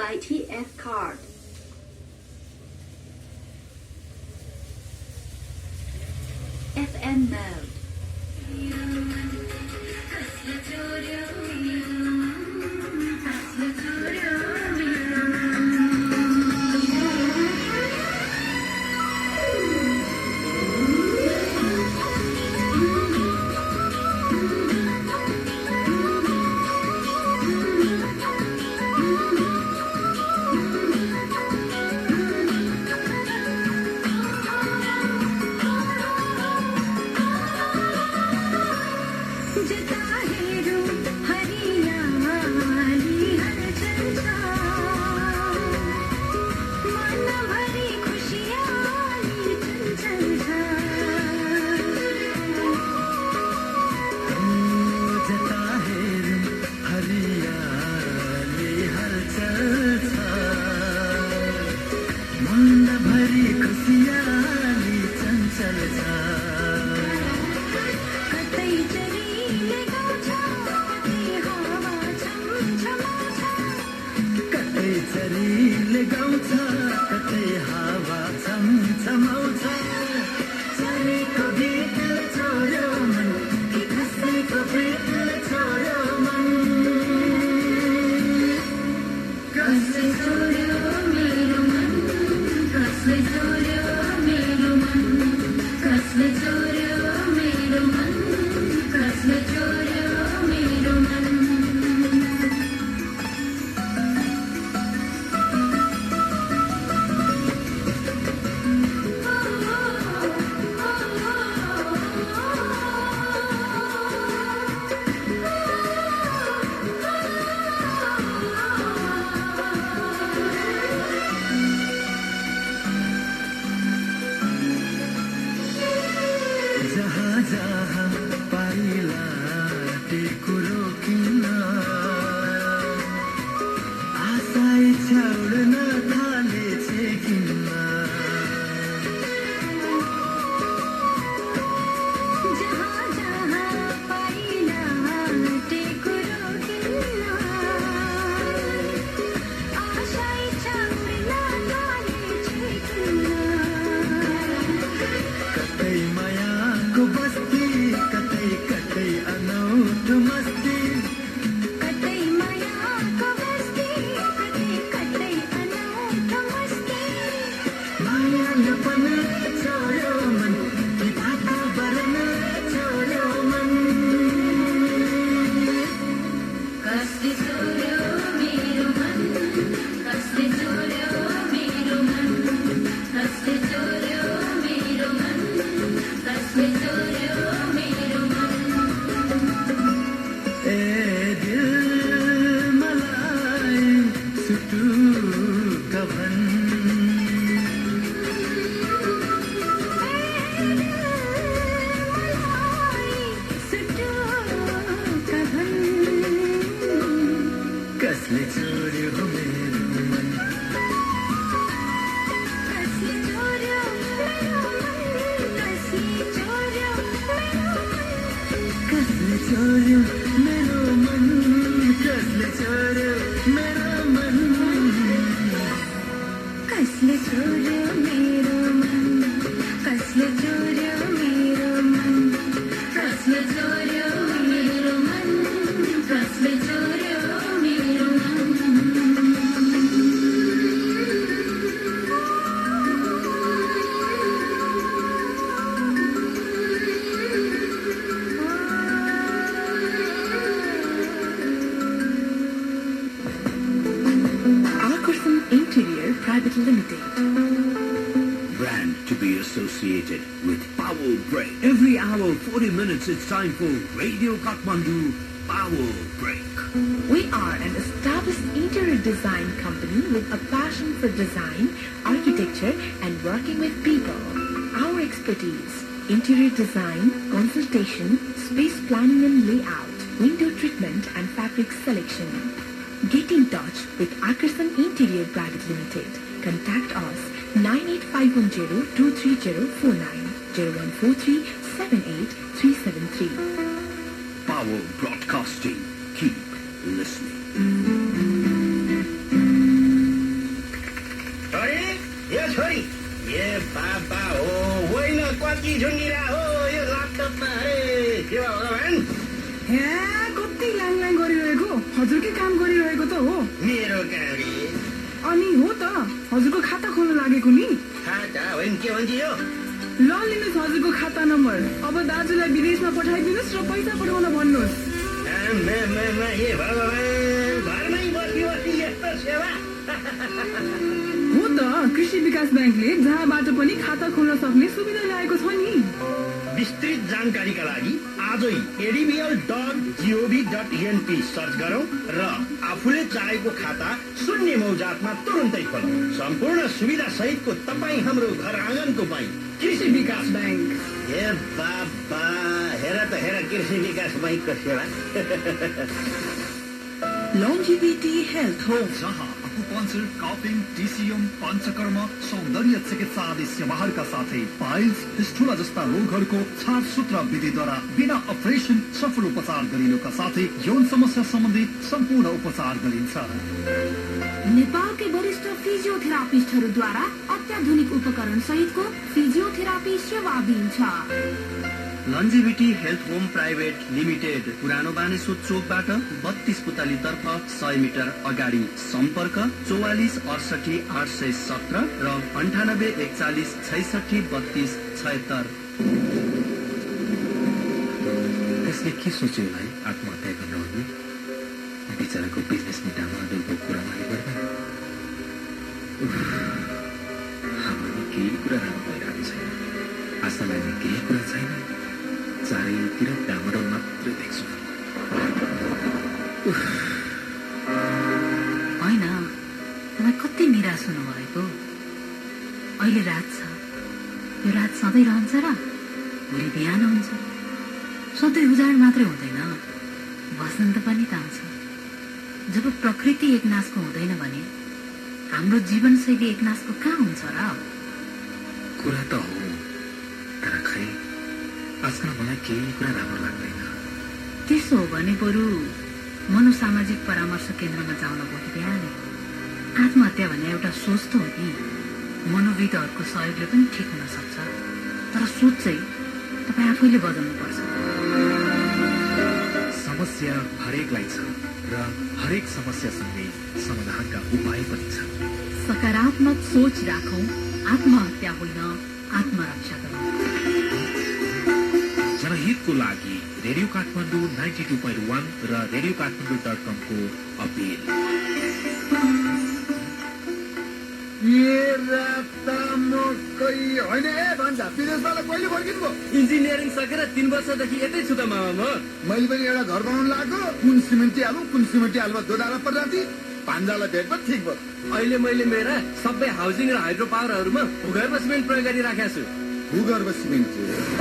by TF Card. FM mode. It's time for Radio Kathmandu Power Break. We are an established interior design company with a passion for design, architecture and working with people. Our expertise: interior design, consultation, space planning and layout, window treatment and fabric selection. Get in touch with Akarsan Interior Private Limited. Contact us 98510-23049 0143-78-373. Power Broadcasting. Keep listening. झुन्डिरा हो यो ल्यापटपमा अरे के भयो भगवान हे कति लाङ गरिरहेको हजुरकै काम गरिरहेको त हो मेरो गाडी अनि हो त हजुरको खाता खोल्न लागेको नि खाता होइन के भन्छ यो ल लिनुहोस् हजुरको खाता नम्बर अब दाजुलाई विदेशमा पठाइदिनुहोस् र पैसा पठाउन भन्नुहोस् हे भगवान घरमै बसी बसी यस्तो सेवा हो त कृषि विकास ब्याङ्कले जहाँबाट पनि खाता खोल्न सक्ने सुविधा ल्याएको छ नि विस्तृत जानकारीका लागि आजै adbl.gov.in सर्च गरौँ र आफूले चाहेको खाता शून्य मौजातमा तुरुन्तै खोलौँ। सम्पूर्ण सुविधा सहितको तपाईँ हाम्रो घर आँगनको बैंक कृषि विकास ब्याङ्क हे बाबा हेर त हेर कृषि विकास बैंकको सेवा Longevity Health Home जहाँ अकुपंचर, कापिङ, टिसियम, पञ्चकर्म, सौन्दर्य चिकित्सा आदि सेवाहरूका साथै पाइल्स, फिस्टुला जस्ता रोगहरूको छारसूत्र विधिद्वारा बिना अपरेसन सफल उपचार गरिनुका साथै यौन समस्या सम्बन्धी सम्पूर्ण उपचार गरिन्छ। नेपालकै वरिष्ठ फिजियोथेरापिस्टहरूद्वारा अत्याधुनिक उपकरण सहितको फिजियोथेरापी सेवा दिइन्छ। लन्जेभिटी हेल्थ होम प्राइभेट लिमिटेड पुरानो बानेश्वर चोकबाट 32 पुतली तर्फ 100 मिटर अगाडि सम्पर्क 44 68 817 र 98 41 66 32 76। त्यसले के सोच्यो भाइ आत्महत्या गर्न अघि बिचराको बिजनेस मिटाउनको कुरा माने गर्दा हाम्रो केही कुरा राम्रो भइरहेको छैन। आशा लाग्ने केही कुरा छैन। चारैतिर डामडो मात्र देख्छु। होइन तपाईँ कति निराश हुनुभएको अहिले रात छ यो रात सधैँ रहन्छ र भोलि बिहान हुन्छ। सधैँ उजाड मात्रै हुँदैन वसन्त पनि त आउँछ। जब प्रकृति एकनाशको हुँदैन भने हाम्रो जीवनशैली एकनाशको कहाँ हुन्छ र? कुरा त हो तर खै आजकल मलाई केही कुरा राम्रो लाग्दैन। त्यसो हो भने बरु मनोसामाजिक परामर्श केन्द्रमा जाउन भोलि बिहान। आत्महत्या भने एउटा सोच त हो नि। मनोविदहरूको सहयोगले पनि ठिक हुन सक्छ तर सोच चाहिँ तपाईँ आफैले बदल्नुपर्छ। समस्या हरेकलाई छ र हरेक समस्यासँगै समाधानका उपाय पनि छ। सकारात्मक सोच राखौं, आत्महत्या होइन आत्मरक्षा गरौँ। जनहितको लागि रेडियो काठमाडौँ 92.1 र रेडियो काठमाडौँ.com को अपिल। इन्जिनियरिङ सकेर 3 वर्षदेखि यतै छु त मामा। मैले पनि एउटा घर बनाउनु लाग्यो कुन सिमेन्टी हालौँ कुन सिमेन्टी हाल्नु दोधारा पर्दा पान्जालाई भेट पनि ठिक भयो। अहिले मैले मेरा सबै हाउसिङ र हाइड्रो पावरहरूमा भूगर्भ सिमेन्ट प्रयोग गरिराखेको छु। भूगर्भ सिमेन्ट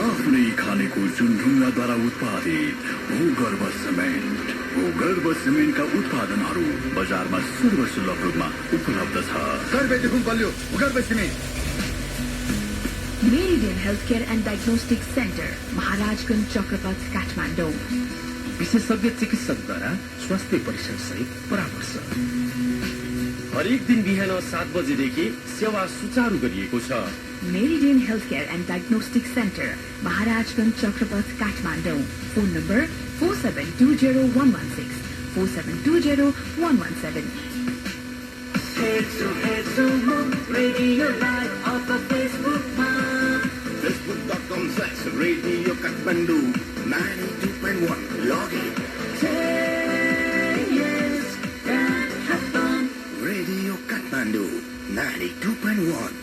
आफ्नै खानेको जुनढुङ्गाद्वारा उत्पादित भूगर्भ सिमेन्ट। भूगर्भ सिमेन्टका उत्पादनहरू बजारमा सर्वसुलभ रूपमा उपलब्ध छ। सर्वेदेखि बलियो भूगर्भ cement. Meridian Healthcare and Diagnostic Center, Maharajganj, Chakrapath, Kathmandu. विशेषज्ञ चिकित्सकद्वारा स्वास्थ्य परीक्षण सहित परामर्श। हरेक दिन बिहान 7 बजेदेखि सेवा सुचारू गरिएको छ। Meridian Healthcare and Diagnostic Center, Maharajganj, Chakrapath, Kathmandu. Phone number 4720-116, 4720-117. Radio Live off of Facebook, Facebook.com/Radio Kathmandu 92.1. Log in. 10 years that have fun. Radio Kathmandu 92.1.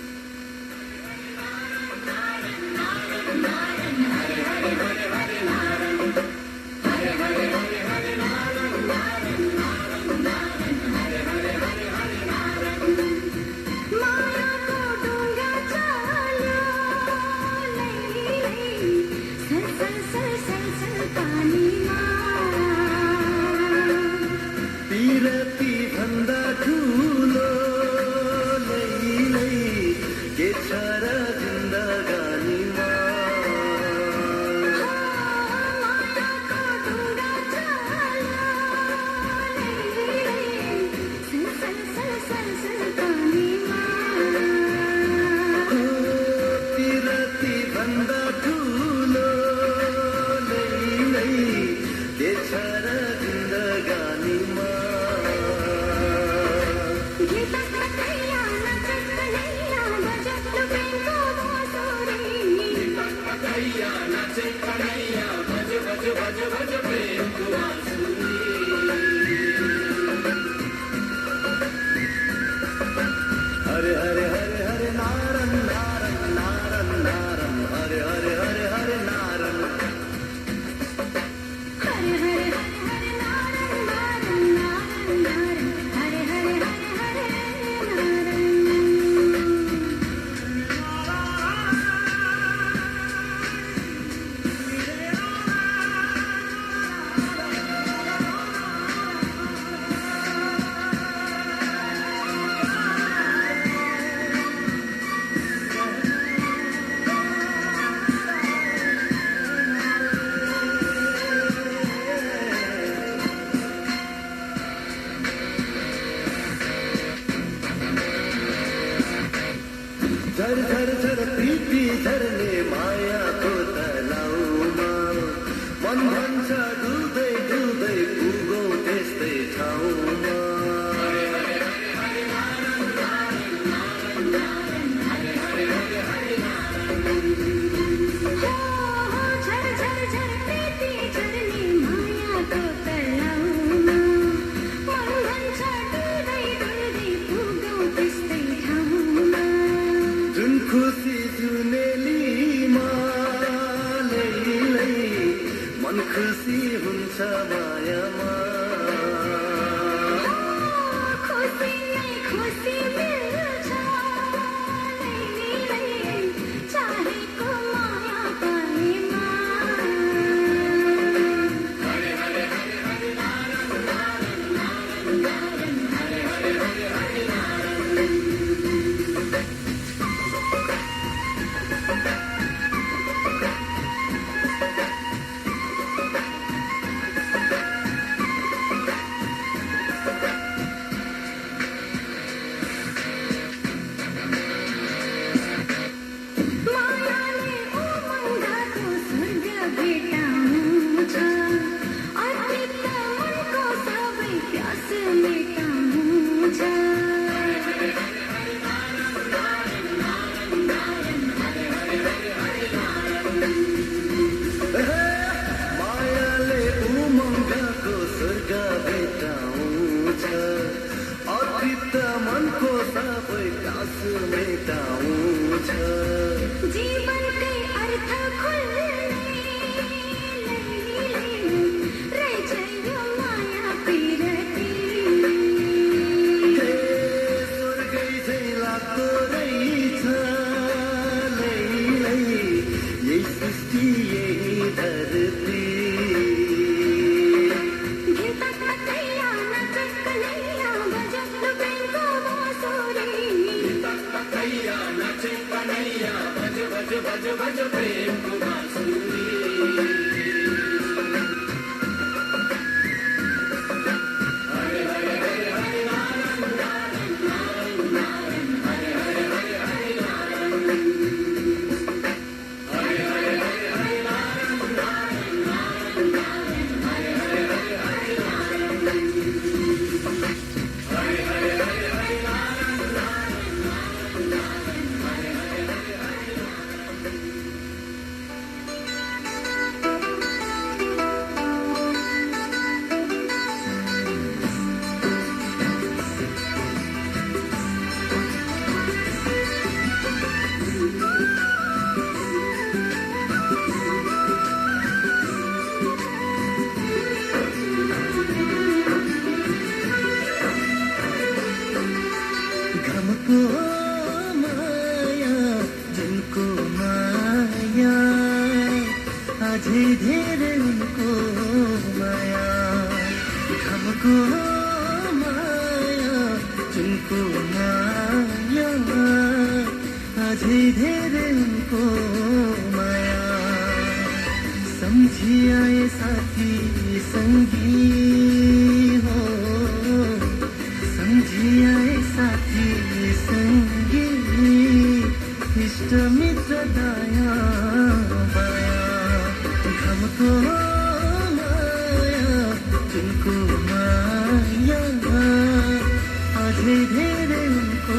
अझै धेरै उनको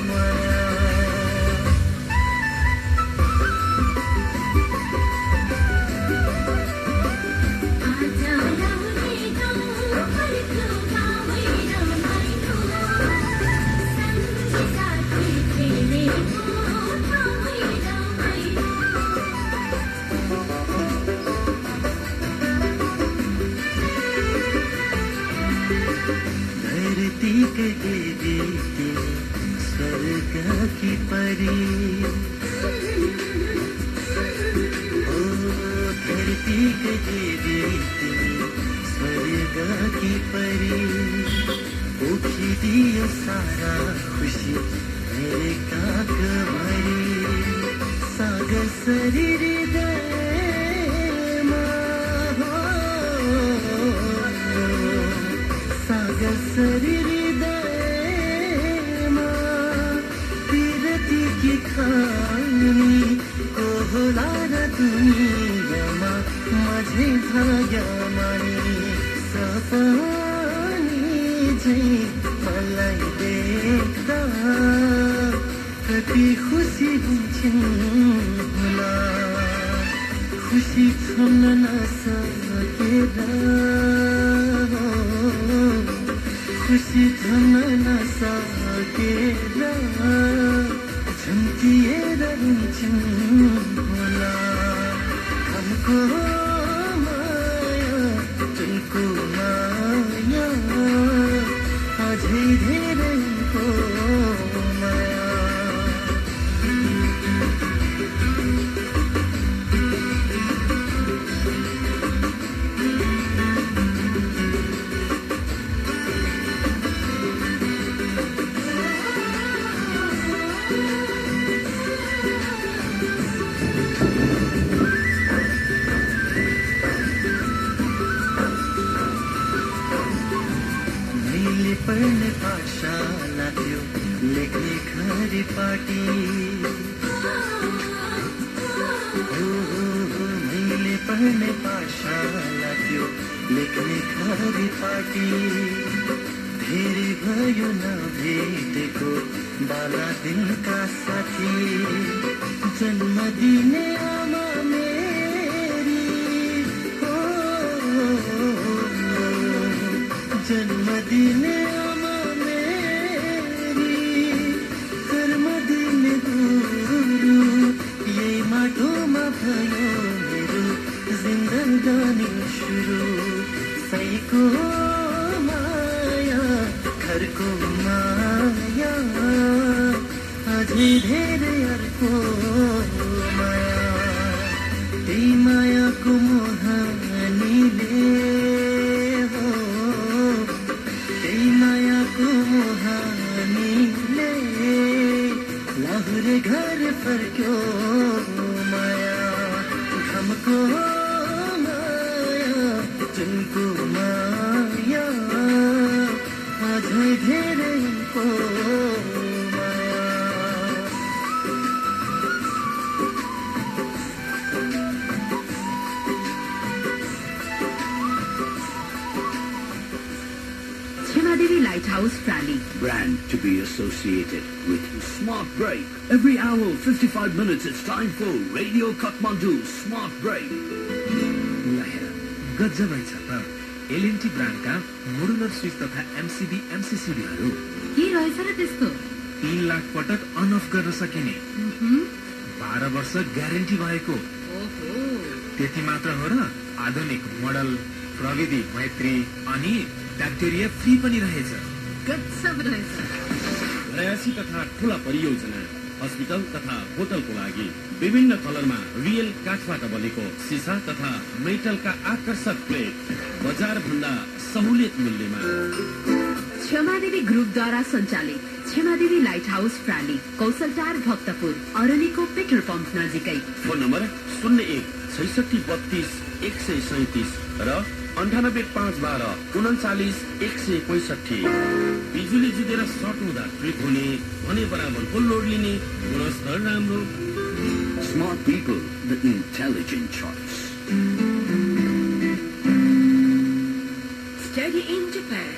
माया की परी ओ धरती के देवी स्वर्ग की परी उठी दियो सारा खुशी मेरे काक भरी सागर शरीर सागर शरीर की खानी को होला न दुनियामा माझै भाग्य मानी सपनी झै मलाई देख्दा कति खुसी हुन्छन् होला खुसी छुन नसकेर खुसी छुन नसकेर झम्किएर रुन्छन् होला हमको माया तुमको माया अझै धेरै उनको माया पढ्ने पाठशाला थियो लेख्ने खरी पाटी मैले पढ्ने पाठशाला थियो लेख्ने खरी पाटी धेरै भयो नभेटेको बाला दिनका साथी जन्म दिने आमा मेरी जन्म दिने आमा मेरी कर्म दिने गुरु यही माटोमा भयो मेरो जिन्दगानी सुरु सैको माया घरको माया अझै धेरै अर्को माया त्यही मायाको मोहनीले लाहुरे घर फर्क्यो माया घमको माया जुनको माया अझै धेरै उनको माया Chemadevi Lighthouse Rally. Brand to be associated with Smart Break. Every hour, 55 minutes, it's time for Radio Kathmandu Smart Break. ल हेर गजब छ त एलएनटी ब्रान्डका मोडुलर स्विच तथा एमसीबी एमसीसीबीहरू के रहेछ र त्यस्तो 3 लाख पटक अन अफ गर्न सकिने 12 वर्ष ग्यारेन्टी भएको त्यति मात्र हो र आधुनिक मोडल प्रविधि मैत्री अनि ब्याक्टेरिया फ्री पनि रहेछ गजब रहेछ रयासी तथा ठूला परियोजना हस्पिटल तथा होटलको लागि विभिन्न कलरमा रियल काठबाट बनेको सिसा तथा मेटलका आकर्षक प्लेट बजार भन्दा सहुलियत मूल्यमा क्षमादेवी ग्रुपद्वारा सञ्चालित क्षमादेवी लाइट हाउस प्राली कौशलटार भक्तपुर अरनीको पेट्रोल पम्प नजिकै फोन नम्बर 01 र 9851294165 बिजुली जितेर सर्ट हुँदा ट्रिप हुने भने बराबरको लोड लिने गुणस्तर राम्रो Smart people, the intelligent choice. Study in Japan.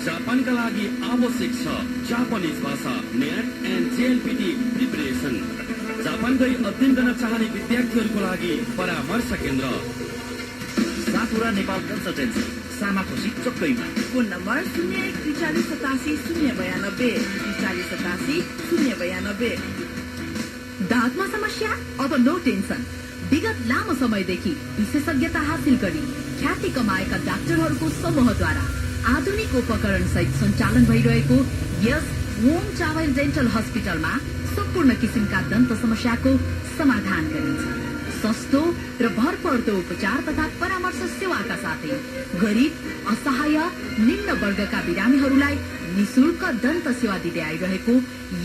जापानका लागि आवश्यक छ जापानिज भाषा net and JLPT preparation. Japan गई अध्ययन गर्न चाहने विद्यार्थीहरूको लागि परामर्श केन्द्र साथुरा नेपाल कन्सल्टेन्सी सामाखोसी चोक्कैमा। फोन नम्बर 014387 दाँतमा समस्या? अब नो टेन्सन। विगत लामो समयदेखि विशेषज्ञता हासिल गरी ख्याति कमाएका डाक्टरहरूको समूहद्वारा आधुनिक उपकरण सहित सञ्चालन भइरहेको यस ओम चावल डेन्टल हस्पिटलमा सम्पूर्ण किसिमका दन्त समस्याको समाधान गरिन्छ। सस्तो र भरपर्दो उपचार तथा परामर्श सेवाका साथै गरिब, असहाय, निम्न वर्गका बिरामीहरूलाई निशुल्क दन्त सेवा दिँदै आइरहेको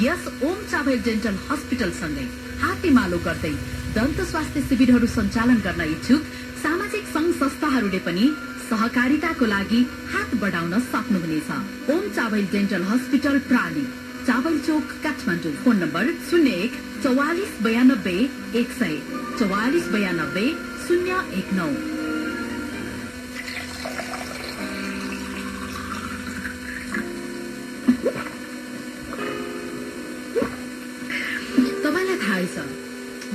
यस ओम चावल डेन्टल हस्पिटलसँगै हातेमालो गर्दै दन्त स्वास्थ्य शिविरहरू सञ्चालन गर्न इच्छुक सामाजिक संघ संस्थाहरूले पनि सहकारिताको लागि हात बढाउन सक्नुहुनेछ। ओम चावल डेन्टल हस्पिटल प्राली, चावल चोक, काठमाडौँ। Phone number 01 44 92 100 44 92 019। तपाईलाई थाहै छ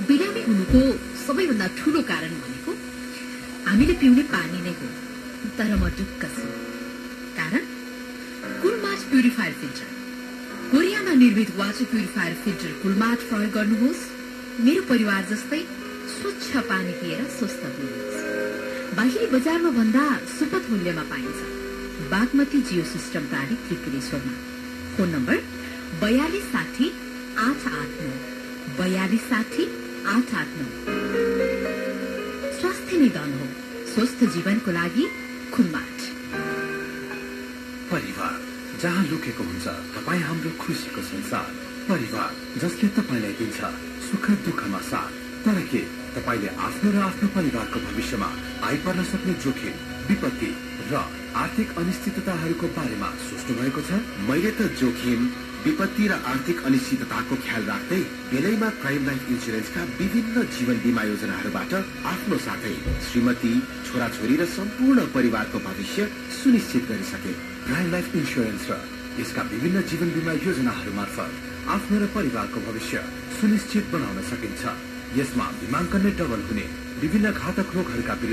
बिरामी हुनुको सबैभन्दा ठूलो कारण भनेको हामीले पिउने पानी नै हो। तर म ढुक्क छु, कारण कुलमार्ट प्युरिफायर फिल्टर। कोरियामा निर्मित वाटर प्युरिफायर फिल्टर कुलमार्ट प्रयोग गर्नुहोस्। मेरो परिवार जस्तै स्वच्छ पानी पिएर स्वस्थ हुनुहोस्। बाहिरी बजारमा भन्दा सुपथ मूल्यमा पाइन्छ। बागमती जियो सिस्टम प्राली त्रिपुरेश्वरमा। Phone number 42 60 889 42 60 889। स्वास्थ्य नै धन हो। स्वस्थ जीवनको लागि कुलमार्ट। परिवार जहाँ लुकेको हुन्छ तपाईँ हाम्रो खुसीको संसार। परिवार जसले तपाईँलाई दिन्छ सुख दुःखमा साथ। तर के तपाईँले आफ्नो र आफ्नो परिवारको भविष्यमा आइपर्न सक्ने जोखिम, विपत्ति र आर्थिक अनिश्चितताहरूको बारेमा सोच्नु भएको छ? मैले त जोखिम, विपत्ति र आर्थिक अनिश्चितताको ख्याल राख्दै बेलैमा प्राइम लाइफ इन्सुरेन्सका विभिन्न जीवन बीमा योजनाहरूबाट आफ्नो साथै श्रीमती, छोराछोरी र सम्पूर्ण परिवारको भविष्य सुनिश्चित गरिसके। प्राइम लाइफ इन्सुरेन्स र यसका विभिन्न जीवन बीमा योजनाहरू मार्फत आफ्नो र परिवारको भविष्य सुनिश्चित बनाउन सकिन्छ। यसमा बीमाङ्कन नै डबल हुने, विभिन्न घातक रोगहरूका विरुद्ध